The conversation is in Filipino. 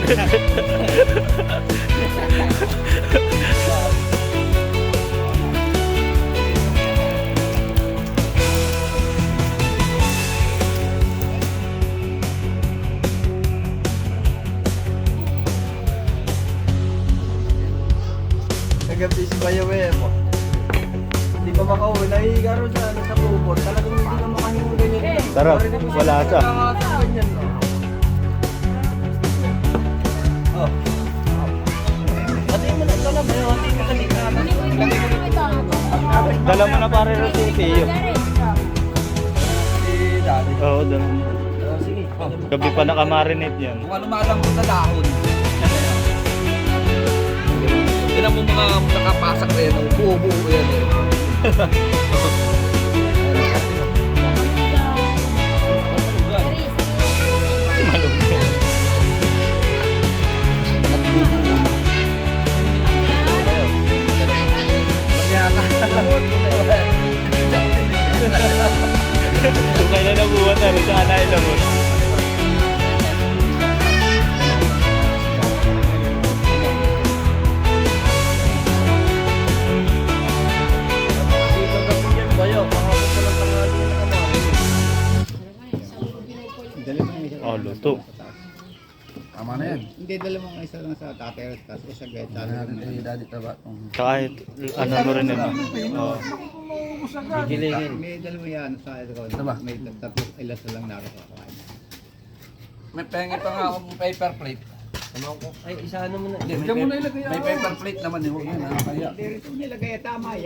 Nagabi si Bayawe mo. Hindi pa makauwi, nahihiga rin sa bubon. Talagang hindi na makahinga ganyan. Sarap, wala sa. Ganyan, no? Oh. Hati mo na ito lang, hati mo sa likha. Dala mo na pare rin si Tiyo. Si Daddy. Oo, doon. Sige. Gabi pa nakamarinate yan. Kung ano malambot na dahon. Tinan mo mga nakapasak na yan, buo-buo yan eh. Kung kailan nabuhat na rin sa anay na mo. Oh, luto. Tama na yan. Hindi, dala mo isa lang sa tatay tapos isa gaya Daddy taba. Kahit ano mo rin yun. Oo. Gigilingin. May dala mo yan sa ito. May tatlo ilas na lang nakakakain. May pengi pa nga akong paper plate. Ay, isa ano mo na. May paper plate naman eh. Huwag yan. Kaya. Dito nilagay tama yan.